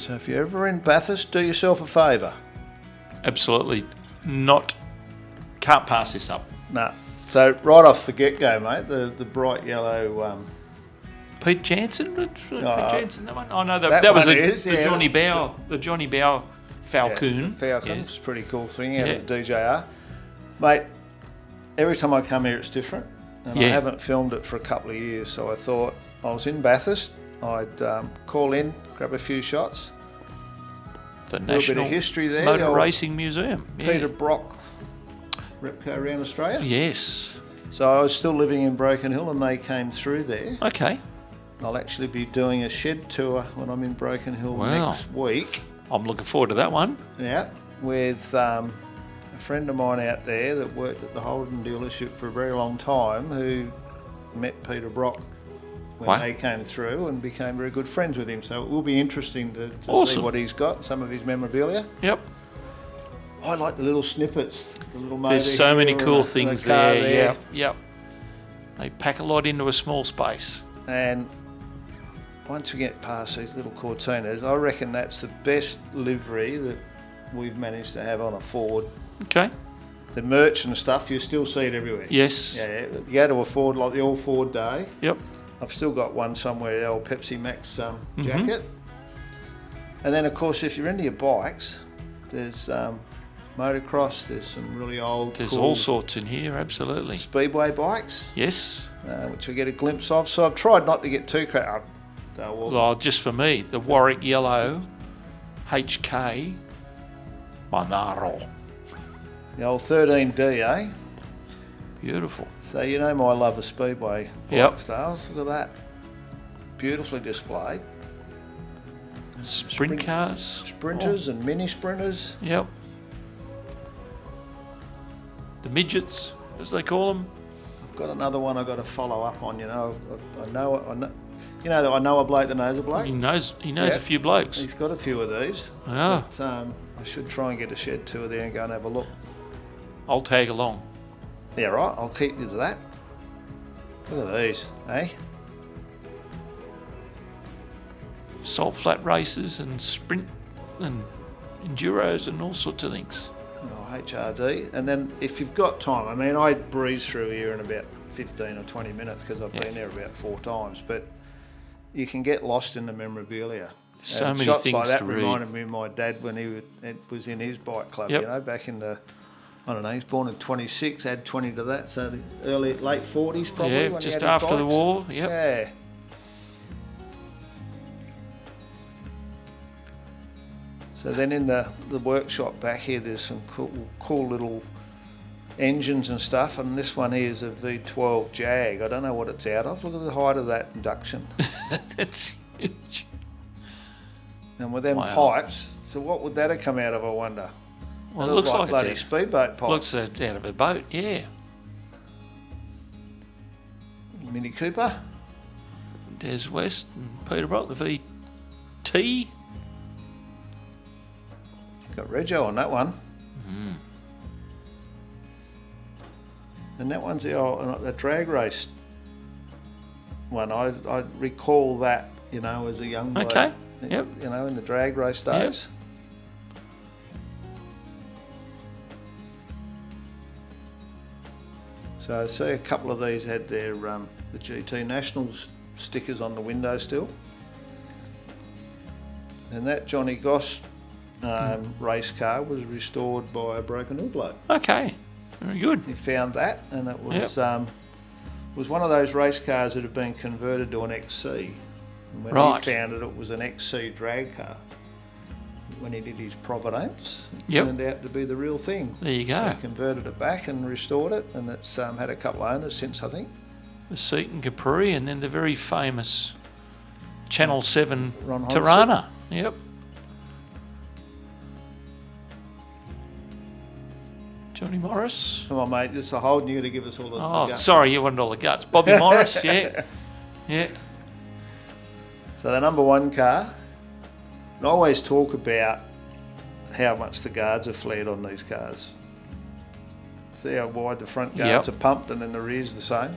So if you're ever in Bathurst, do yourself a favour. Absolutely not. Can't pass this up. No. So right off the get-go, mate, the bright yellow... Pete Jansen? Pete Jansen, that one? Oh, no, that that was one the is, yeah. Johnny Bow. The Johnny Bow Falcon. Yeah, the Falcon. Yes. It's a pretty cool thing out of the DJR. Mate, every time I come here, it's different. And I haven't filmed it for a couple of years, so I thought I was in Bathurst. I'd call in, grab a few shots. The National National bit of history there. Motor Racing Museum. Peter Brock Repco around Australia. Yes. So I was still living in Broken Hill and they came through there. Okay. I'll actually be doing a shed tour when I'm in Broken Hill next week. I'm looking forward to that one. Yeah, with a friend of mine out there that worked at the Holden dealership for a very long time who met Peter Brock when they came through and became very good friends with him. So it will be interesting to see what he's got, some of his memorabilia. Yep. I like the little snippets, the little motor. There's so many cool things there. Yep. They pack a lot into a small space. And once we get past these little Cortinas, I reckon that's the best livery that we've managed to have on a Ford. Okay. The merch and stuff, you still see it everywhere. Yes. Yeah, you go to a Ford, like the All Ford Day. Yep. I've still got one somewhere, the old Pepsi Max jacket. And then, of course, if you're into your bikes, there's motocross, there's some really old, There's cool all sorts in here, absolutely. speedway bikes. Yes. Which I get a glimpse of. So I've tried not to get too crowded. Well, just for me, the Warwick Yellow HK Monaro. The old 13D, eh? Beautiful. So you know my love of speedway bike styles. Look at that. Beautifully displayed. Sprint cars. Sprinters and mini sprinters. Yep. The midgets, as they call them. I've got another one I've got to follow up on, you know. I know a bloke that knows a bloke. He knows a few blokes. He's got a few of these. Yeah. But, I should try and get a shed tour there and go and have a look. I'll tag along. Yeah, right. I'll keep you to that. Look at these, eh? Salt flat races and sprint and enduros and all sorts of things. Oh, HRD. And then if you've got time, I mean, I breeze through here in about 15 or 20 minutes because I've been there about 4 times, but you can get lost in the memorabilia. So and many shots things like that to read. reminded me of my dad when he was in his bike club, you know, back in the, I don't know, he's born in 26, add 20 to that, so the late 40s probably. Yeah, when just he had his after the bikes. war, yep. Yeah. So then in the workshop back here, there's some cool little engines and stuff, and this one here is a V12 Jag. I don't know what it's out of. Look at the height of that induction. That's huge. And with them pipes, so what would that have come out of, I wonder? Well, it looks like bloody it's speedboat pipes. Looks like it's out of a boat, yeah. Mini Cooper. Des West and Peter Brock, the VT. Got Rego on that one. And that one's the drag race one. I recall that, you know, as a young bloke. Okay, yep. You know, in the drag race days. So I see a couple of these had their the GT Nationals stickers on the window still. And that Johnny Goss race car was restored by a Broken Hill bloke. Okay, very good. He found that, and it was one of those race cars that had been converted to an XC. And when he found it, it was an XC drag car. When he did his Providence, it turned out to be the real thing. There you go. So he converted it back and restored it, and it's had a couple of owners since, I think. The Seaton Capri, and then the very famous Channel 7 Ron Tirana. Yep. Johnny Morris. Come on, mate, it's a holding you to give us all the guts. Sorry, you wanted all the guts. Bobby Morris, yeah. So the number one car, I always talk about how much the guards are flared on these cars. See how wide the front guards are pumped and then the rear's the same.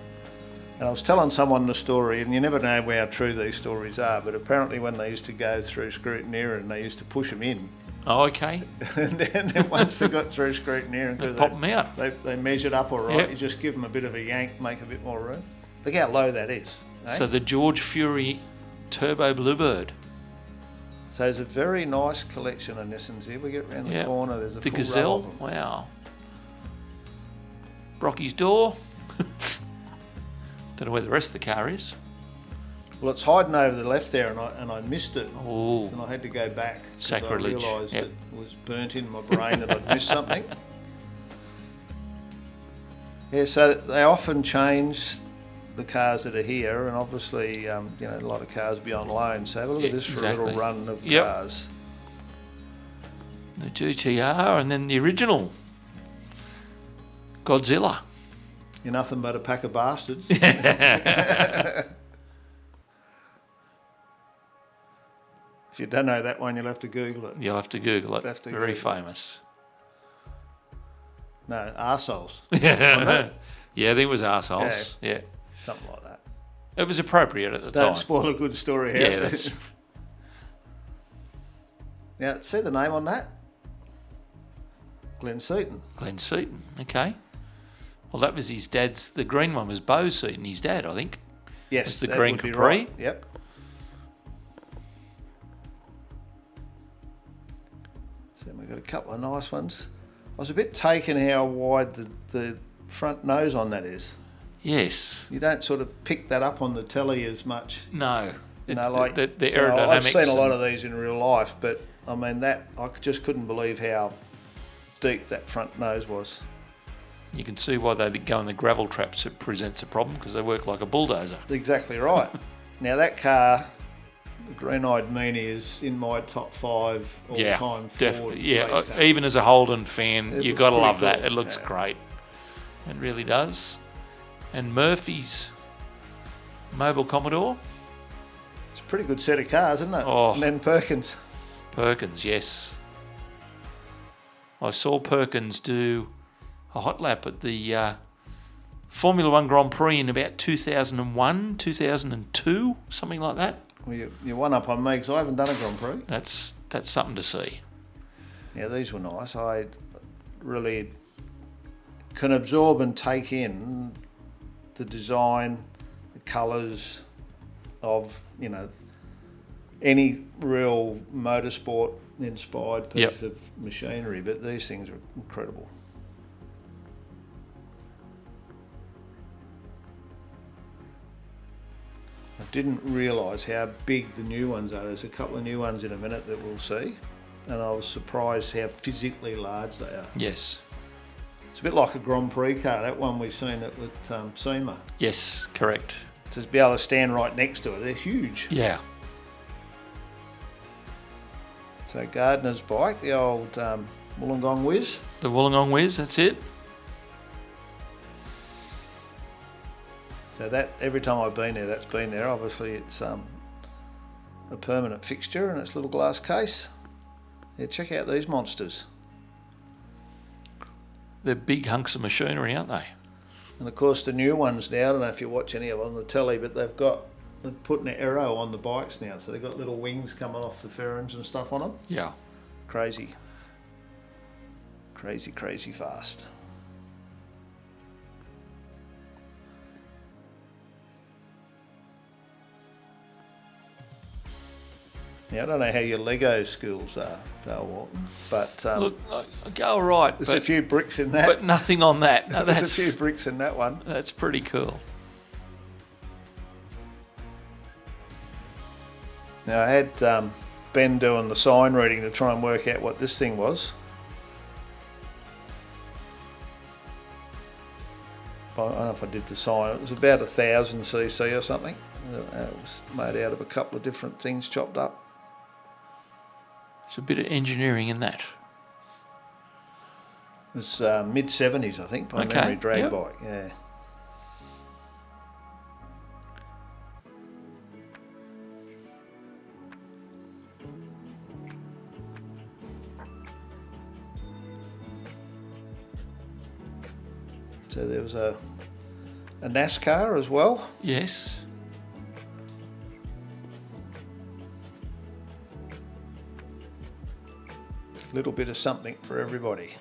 And I was telling someone the story, and you never know how true these stories are, but apparently when they used to go through scrutineering, they used to push them in. Oh, okay. And then once they got through scrutineering, They pop them out. They measured up all right, Yep. you just give them a bit of a yank, make a bit more room. Look how low that is. Eh? So the George Fury Turbo Bluebird. So there's a very nice collection of Nissans here. We get round the Yep. corner, there's a The full Gazelle. row of them. Wow. Brocky's door. Don't know where the rest of the car is. Well, it's hiding over the left there, and I missed it. Oh, And I had to go back. 'Cause Sacrilege. I realised Yep. it was burnt in my brain that I'd missed something. Yeah, so they often change the cars that are here, and obviously, a lot of cars will be on loan. So have a look at this for a exactly. little run of Yep. cars. the GTR and then the original Godzilla. You're nothing but a pack of bastards. If you don't know that one, you'll have to Google it. You'll have to Google it. Have to Very Google it. famous. No, arseholes. Yeah, I think it was arseholes. Yeah. Something like that. It was appropriate at the Don't time. spoil a good story here. Yeah, that's Now, see the name on that? Glenn Seaton. Glenn Seaton. Okay. Well, that was his dad's. The green one was Bo Seaton, his dad, I think. Yes, It's the that green would be Capri. right. Yep. So we've got a couple of nice ones. I was a bit taken how wide the front nose on that is. Yes. You don't sort of pick that up on the telly as much. No. You know, like the aerodynamics. I've seen a lot of these in real life, but I mean that I just couldn't believe how deep that front nose was. You can see why they go in the gravel traps. It presents a problem because they work like a bulldozer. Exactly right. Now that car, the Green-Eyed Meanie, is in my top 5 all-time Ford definitely. Yeah, race cars. even as a Holden fan, It you've was got to pretty love that. cool, It looks yeah. great. It really does. And Murphy's Mobile Commodore. It's a pretty good set of cars, isn't it? Oh. And then Perkins. Perkins, yes. I saw Perkins do a hot lap at the Formula One Grand Prix in about 2001, 2002, something like that. Well, you're one up on me because I haven't done a Grand Prix. That's something to see. Yeah, these were nice. I really can absorb and take in the design, the colours of, any real motorsport inspired piece Yep. of machinery, but these things are incredible. I didn't realise how big the new ones are. There's a couple of new ones in a minute that we'll see, and I was surprised how physically large they are. Yes. It's a bit like a Grand Prix car, that one we've seen at SEMA. Yes, correct. To be able to stand right next to it, they're huge. Yeah. So Gardner's bike, the old Wollongong Whiz. The Wollongong Whiz, that's it. So that, every time I've been there, that's been there. Obviously it's a permanent fixture in its little glass case. Yeah, check out these monsters. They're big hunks of machinery, aren't they? And of course the new ones now, I don't know if you watch any of them on the telly, but they're putting an aero on the bikes now. So they've got little wings coming off the fairings and stuff on them. Yeah. Crazy. Crazy, crazy fast. Yeah, I don't know how your Lego skills are, Dale Walton, but Look, I go all right, there's a few bricks in that. but nothing on that. No, There's a that's, few bricks in that one. that's pretty cool. Now I had Ben doing the sign reading to try and work out what this thing was. I don't know if I did the sign. It was about 1,000 cc or something. It was made out of a couple of different things chopped up. There's a bit of engineering in that. It was mid-70s, I think, by Okay, memory drag yep. bike. Yeah. So there was a a NASCAR as well. Yes. A little bit of something for everybody.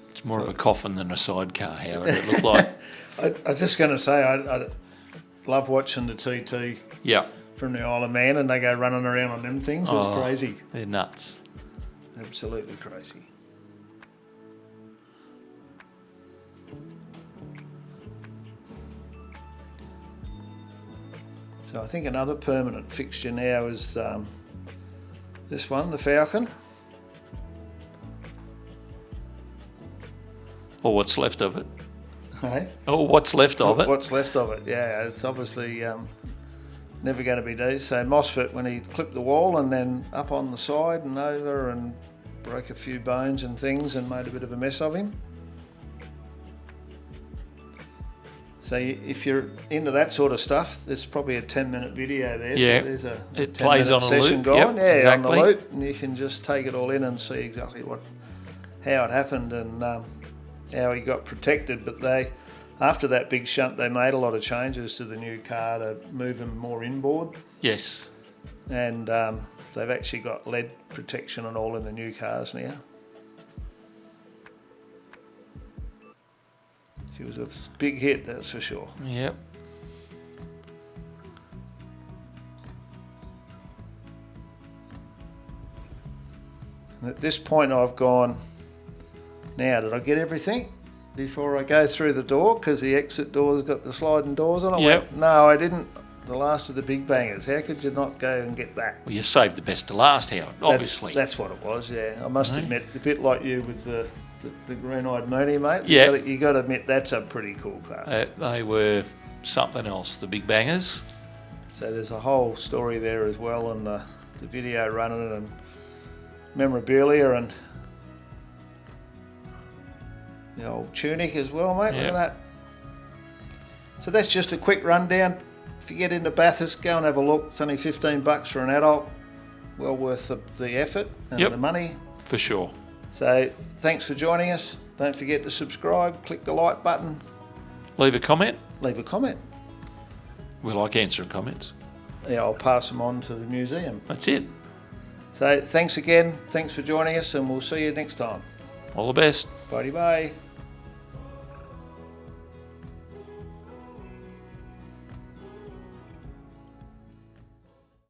It's more of a coffin than a sidecar. How would it look like? I was just going to say, I love watching the TT Yeah. from the Isle of Man, and they go running around on them things. It's crazy. They're nuts. Absolutely crazy. So I think another permanent fixture now is this one, the Falcon. Or what's left of it. Hey? Or what's left of it. What's left of it, yeah. It's obviously never going to be decent. So Mosfet, when he clipped the wall and then up on the side and over and broke a few bones and things and made a bit of a mess of him. So if you're into that sort of stuff, there's probably a 10-minute video there. Yeah, So there's a it plays on a session loop. going, Yep, yeah, exactly. on the loop, and you can just take it all in and see exactly how it happened and how he got protected. But after that big shunt, they made a lot of changes to the new car to move him more inboard. Yes. And they've actually got lead protection and all in the new cars now. She was a big hit, that's for sure. Yep. And at this point I've gone, now did I get everything before I go through the door? Because the exit door's got the sliding doors on it. Yep. Went, no, I didn't. The last of the big bangers. How could you not go and get that? Well, you saved the best to last, Howard, obviously. That's what it was, yeah. I must admit, a bit like you with the green-eyed mooney, mate. Yeah. You got to admit, that's a pretty cool car. They were something else, the big bangers. So there's a whole story there as well, and the video running and memorabilia and the old tunic as well, mate. Look at that. So that's just a quick rundown. If you get into Bathurst, go and have a look. It's only $15 for an adult. Well worth the effort and the money. For sure. So thanks for joining us. Don't forget to subscribe, click the like button. Leave a comment. Leave a comment. We like answering comments. Yeah, I'll pass them on to the museum. That's it. So thanks again. Thanks for joining us, and we'll see you next time. All the best. Bye-bye.